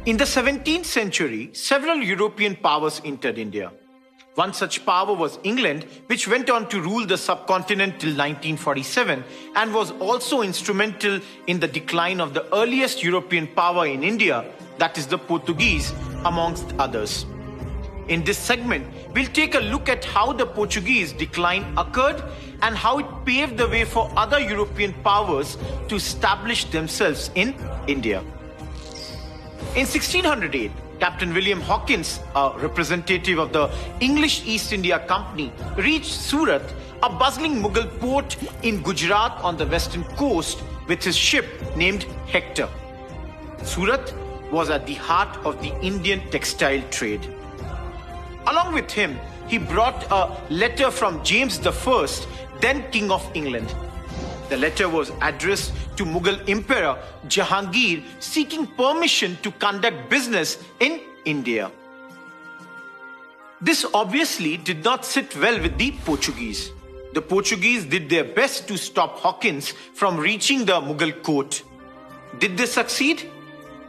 In the 17th century, several European powers entered India. One such power was England, which went on to rule the subcontinent till 1947 and was also instrumental in the decline of the earliest European power in India, that is the Portuguese, amongst others. In this segment, we'll take a look at how the Portuguese decline occurred and how it paved the way for other European powers to establish themselves in India. In 1608, Captain William Hawkins, a representative of the English East India Company, reached Surat, a bustling Mughal port in Gujarat on the western coast, with his ship named Hector. Surat was at the heart of the Indian textile trade. Along with him, he brought a letter from James I, then King of England. The letter was addressed to Mughal Emperor Jahangir, seeking permission to conduct business in India. This obviously did not sit well with the Portuguese. The Portuguese did their best to stop Hawkins from reaching the Mughal court. Did they succeed?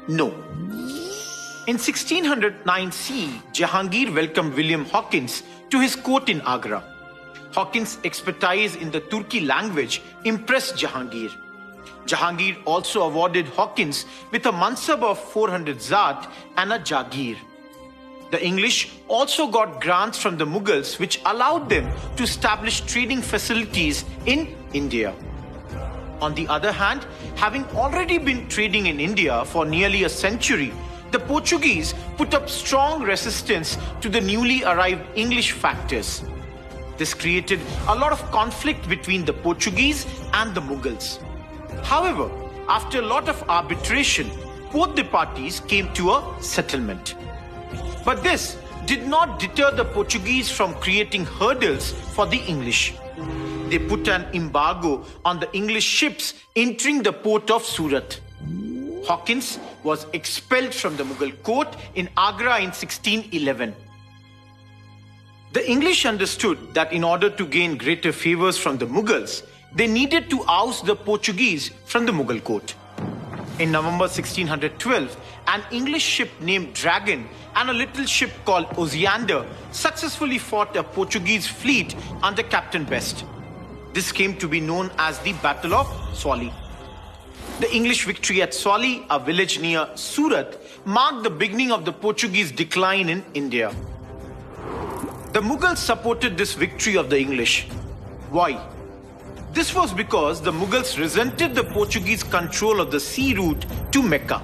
No. In 1609 CE, Jahangir welcomed William Hawkins to his court in Agra. Hawkins' expertise in the Turki language impressed Jahangir. Jahangir also awarded Hawkins with a mansab of 400 zat and a jagir. The English also got grants from the Mughals which allowed them to establish trading facilities in India. On the other hand, having already been trading in India for nearly a century, the Portuguese put up strong resistance to the newly arrived English factors. This created a lot of conflict between the Portuguese and the Mughals. However, after a lot of arbitration, both the parties came to a settlement. But this did not deter the Portuguese from creating hurdles for the English. They put an embargo on the English ships entering the port of Surat. Hawkins was expelled from the Mughal court in Agra in 1611. The English understood that in order to gain greater favors from the Mughals, they needed to oust the Portuguese from the Mughal court. In November 1612, an English ship named Dragon and a little ship called Osiander successfully fought a Portuguese fleet under Captain Best. This came to be known as the Battle of Swali. The English victory at Swali, a village near Surat, marked the beginning of the Portuguese decline in India. The Mughals supported this victory of the English. Why? This was because the Mughals resented the Portuguese control of the sea route to Mecca.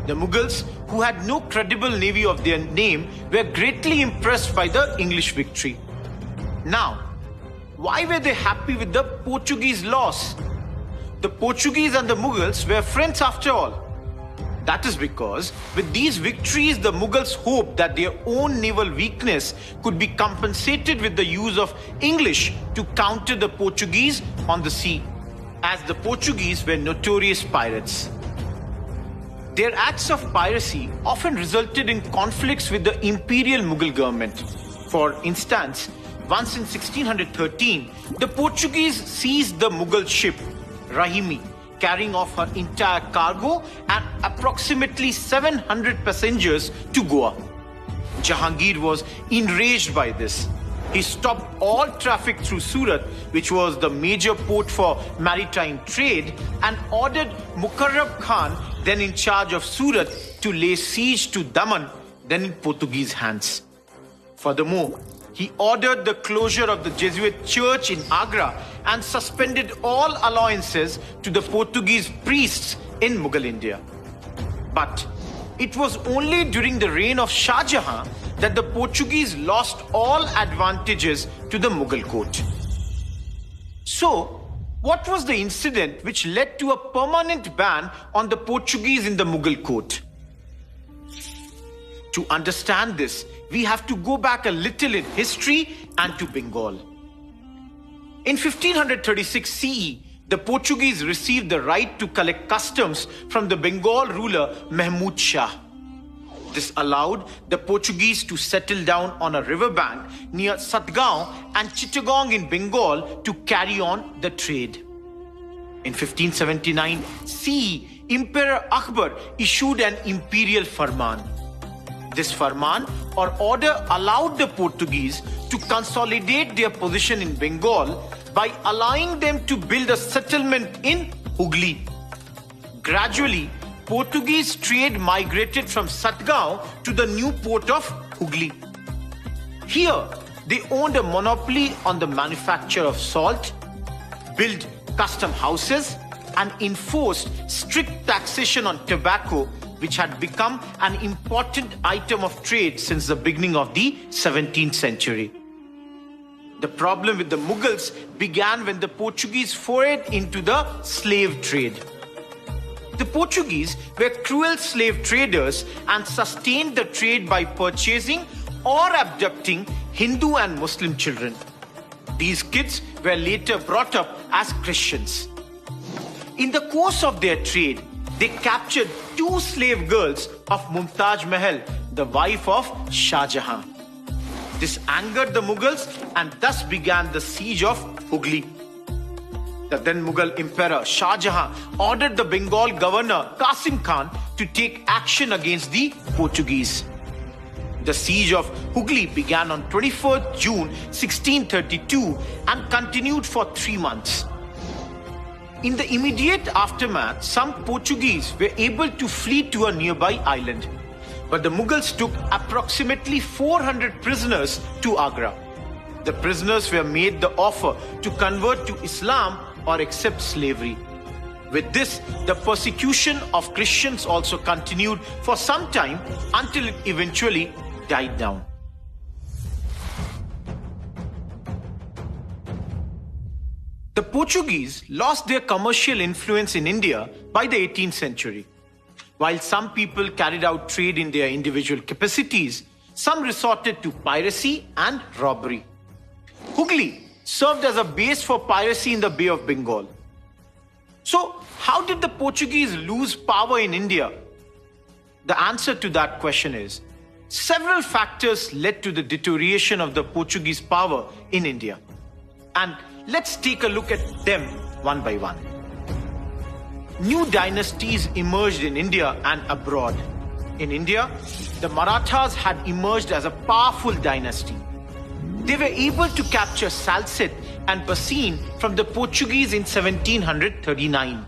The Mughals, who had no credible navy of their name, were greatly impressed by the English victory. Now, why were they happy with the Portuguese loss? The Portuguese and the Mughals were friends after all. That is because with these victories, the Mughals hoped that their own naval weakness could be compensated with the use of English to counter the Portuguese on the sea, as the Portuguese were notorious pirates. Their acts of piracy often resulted in conflicts with the imperial Mughal government. For instance, once in 1613, the Portuguese seized the Mughal ship, Rahimi, carrying off her entire cargo and approximately 700 passengers to Goa. Jahangir was enraged by this. He stopped all traffic through Surat, which was the major port for maritime trade, and ordered Mukarrab Khan, then in charge of Surat, to lay siege to Daman, then in Portuguese hands. Furthermore, he ordered the closure of the Jesuit church in Agra and suspended all allowances to the Portuguese priests in Mughal India. But it was only during the reign of Shah Jahan that the Portuguese lost all advantages to the Mughal court. So, what was the incident which led to a permanent ban on the Portuguese in the Mughal court? To understand this, we have to go back a little in history and to Bengal. In 1536 CE, the Portuguese received the right to collect customs from the Bengal ruler Mahmud Shah. This allowed the Portuguese to settle down on a riverbank near Satgaon and Chittagong in Bengal to carry on the trade. In 1579 CE, Emperor Akbar issued an imperial farman. This farman or order allowed the Portuguese to consolidate their position in Bengal by allowing them to build a settlement in Hooghly. Gradually, Portuguese trade migrated from Satgaon to the new port of Hooghly. Here, they owned a monopoly on the manufacture of salt, built custom houses, and enforced strict taxation on tobacco, which had become an important item of trade since the beginning of the 17th century. The problem with the Mughals began when the Portuguese forayed into the slave trade. The Portuguese were cruel slave traders and sustained the trade by purchasing or abducting Hindu and Muslim children. These kids were later brought up as Christians. In the course of their trade, they captured 2 slave girls of Mumtaz Mahal, the wife of Shah Jahan. This angered the Mughals and thus began the siege of Hooghly. The then Mughal Emperor Shah Jahan ordered the Bengal governor Qasim Khan to take action against the Portuguese. The siege of Hooghly began on 24th June 1632 and continued for 3 months. In the immediate aftermath, some Portuguese were able to flee to a nearby island, but the Mughals took approximately 400 prisoners to Agra. The prisoners were made the offer to convert to Islam or accept slavery. With this, the persecution of Christians also continued for some time until it eventually died down. The Portuguese lost their commercial influence in India by the 18th century. While some people carried out trade in their individual capacities, some resorted to piracy and robbery. Hooghly served as a base for piracy in the Bay of Bengal. So, how did the Portuguese lose power in India? The answer to that question is, several factors led to the deterioration of the Portuguese power in India. And let's take a look at them one by one. New dynasties emerged in India and abroad. In India, the Marathas had emerged as a powerful dynasty. They were able to capture Salsette and Bassein from the Portuguese in 1739.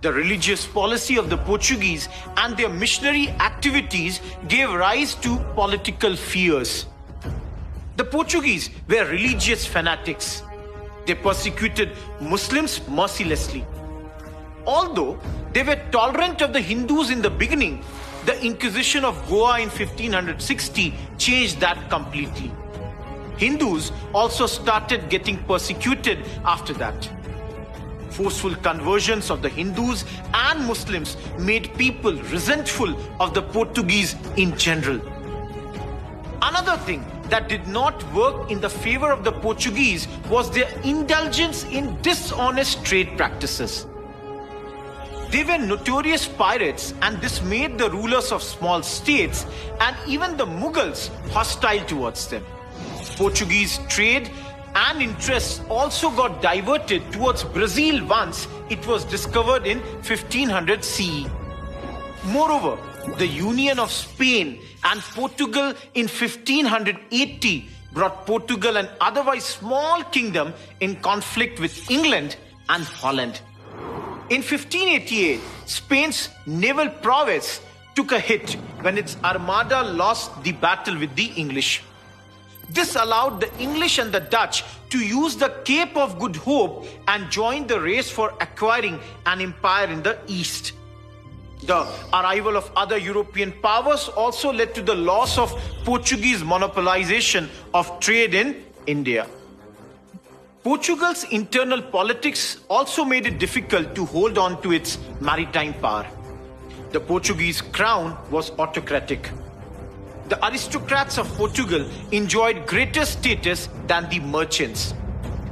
The religious policy of the Portuguese and their missionary activities gave rise to political fears. The Portuguese were religious fanatics. They persecuted Muslims mercilessly. Although they were tolerant of the Hindus in the beginning, the Inquisition of Goa in 1560 changed that completely. Hindus also started getting persecuted after that. Forceful conversions of the Hindus and Muslims made people resentful of the Portuguese in general. Another thing that did not work in the favor of the Portuguese was their indulgence in dishonest trade practices. They were notorious pirates, and this made the rulers of small states and even the Mughals hostile towards them. Portuguese trade and interests also got diverted towards Brazil once it was discovered in 1500 CE. Moreover, the union of Spain and Portugal in 1580 brought Portugal, an otherwise small kingdom, in conflict with England and Holland. In 1588, Spain's naval prowess took a hit when its armada lost the battle with the English. This allowed the English and the Dutch to use the Cape of Good Hope and join the race for acquiring an empire in the east. The arrival of other European powers also led to the loss of Portuguese monopolization of trade in India. Portugal's internal politics also made it difficult to hold on to its maritime power. The Portuguese crown was autocratic. The aristocrats of Portugal enjoyed greater status than the merchants.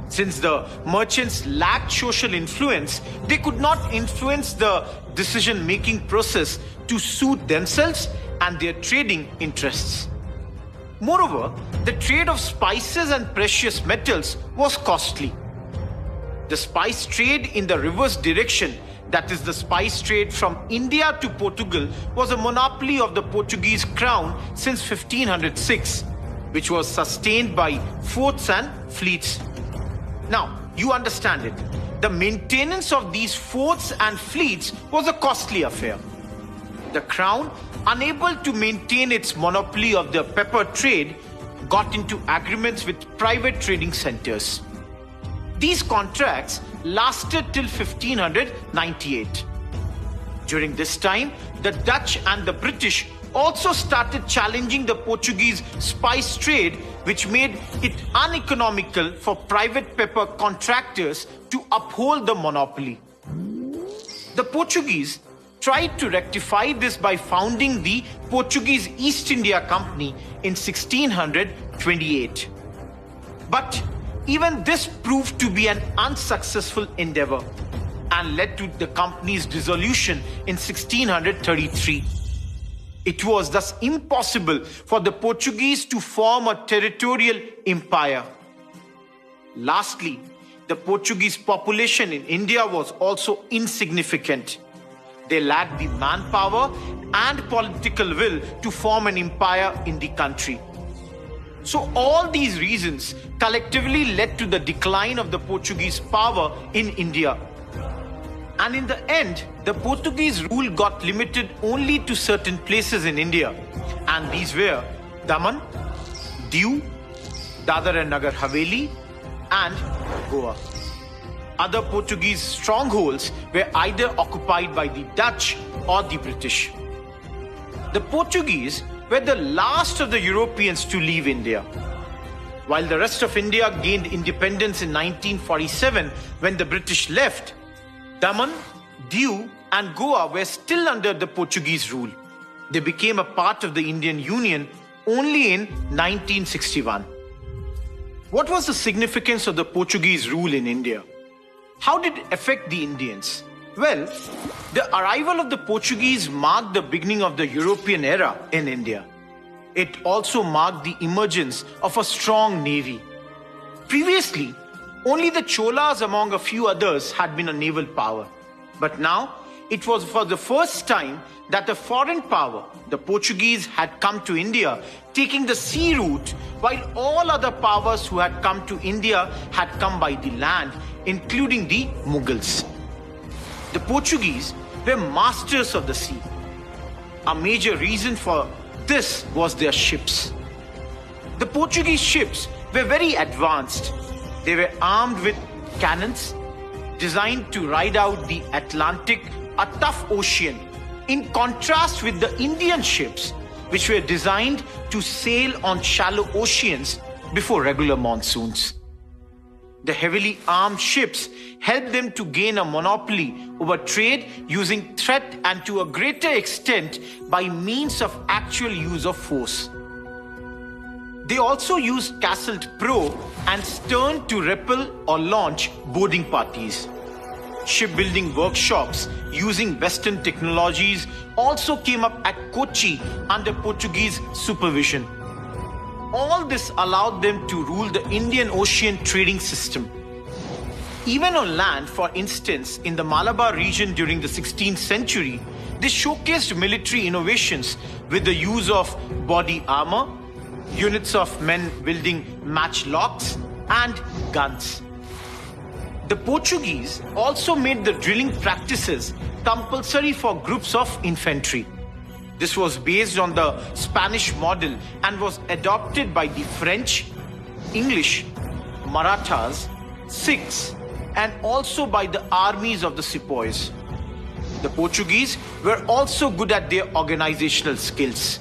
Since the merchants lacked social influence, they could not influence the decision-making process to suit themselves and their trading interests. Moreover, the trade of spices and precious metals was costly. The spice trade in the reverse direction that is the spice trade from India to Portugal, was a monopoly of the Portuguese crown since 1506, which was sustained by forts and fleets. Now, you understand it. The maintenance of these forts and fleets was a costly affair. The crown, unable to maintain its monopoly of the pepper trade, got into agreements with private trading centers. These contracts lasted till 1598. During this time, the Dutch and the British also started challenging the Portuguese spice trade, which made it uneconomical for private pepper contractors to uphold the monopoly. The Portuguese tried to rectify this by founding the Portuguese East India Company in 1628. But even this proved to be an unsuccessful endeavor and led to the company's dissolution in 1633. It was thus impossible for the Portuguese to form a territorial empire. Lastly, the Portuguese population in India was also insignificant. They lacked the manpower and political will to form an empire in the country. So all these reasons collectively led to the decline of the Portuguese power in India. And in the end, the Portuguese rule got limited only to certain places in India. And these were Daman, Diu, Dadar and Nagar Haveli, and Goa. Other Portuguese strongholds were either occupied by the Dutch or the British. The Portuguese were the last of the Europeans to leave India. While the rest of India gained independence in 1947 when the British left, Daman, Diu and Goa were still under the Portuguese rule. They became a part of the Indian Union only in 1961. What was the significance of the Portuguese rule in India? How did it affect the Indians? Well, the arrival of the Portuguese marked the beginning of the European era in India. It also marked the emergence of a strong navy. Previously, only the Cholas among a few others had been a naval power. But now, it was for the first time that a foreign power, the Portuguese, had come to India, taking the sea route, while all other powers who had come to India had come by the land, including the Mughals. The Portuguese were masters of the sea. A major reason for this was their ships. The Portuguese ships were very advanced. They were armed with cannons, designed to ride out the Atlantic, a tough ocean, in contrast with the Indian ships, which were designed to sail on shallow oceans before regular monsoons. The heavily armed ships helped them to gain a monopoly over trade using threat and to a greater extent by means of actual use of force. They also used castled prow and stern to repel or launch boarding parties. Shipbuilding workshops using Western technologies also came up at Kochi under Portuguese supervision. All this allowed them to rule the Indian Ocean trading system. Even on land, for instance, in the Malabar region during the 16th century, they showcased military innovations with the use of body armor, units of men wielding matchlocks, and guns. The Portuguese also made the drilling practices compulsory for groups of infantry. This was based on the Spanish model and was adopted by the French, English, Marathas, Sikhs, and also by the armies of the sepoys. The Portuguese were also good at their organizational skills.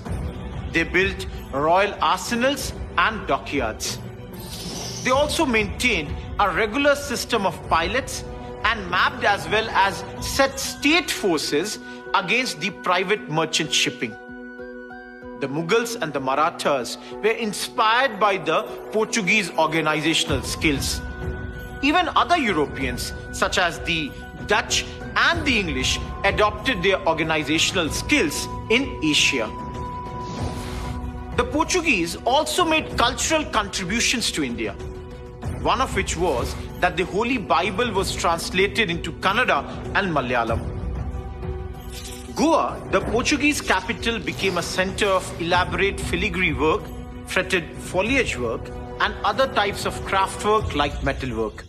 They built royal arsenals and dockyards. They also maintained a regular system of pilots and mapped as well as set state forces against the private merchant shipping. The Mughals and the Marathas were inspired by the Portuguese organizational skills. Even other Europeans, such as the Dutch and the English, adopted their organizational skills in Asia. The Portuguese also made cultural contributions to India, one of which was that the Holy Bible was translated into Kannada and Malayalam. Goa, the Portuguese capital, became a center of elaborate filigree work, fretted foliage work, and other types of craftwork like metalwork.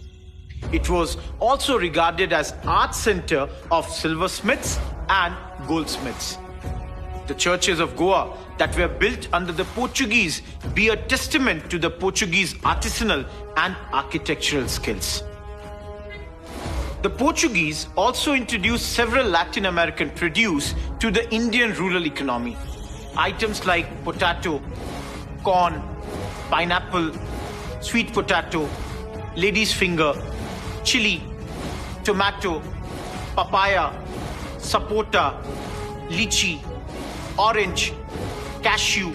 It was also regarded as art center of silversmiths and goldsmiths. The churches of Goa that were built under the Portuguese bear testament to the Portuguese artisanal and architectural skills. The Portuguese also introduced several Latin American produce to the Indian rural economy. Items like potato, corn, pineapple, sweet potato, lady's finger, chili, tomato, papaya, sapota, lychee, orange, cashew,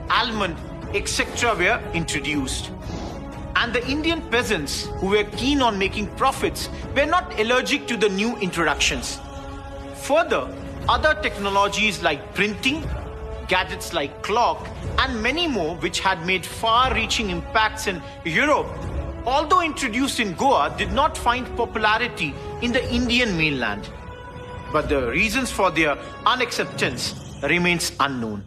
almond, etc. were introduced. And the Indian peasants, who were keen on making profits, were not allergic to the new introductions. Further, other technologies like printing, gadgets like clock, and many more which had made far-reaching impacts in Europe, although introduced in Goa, did not find popularity in the Indian mainland. But the reasons for their unacceptance remains unknown.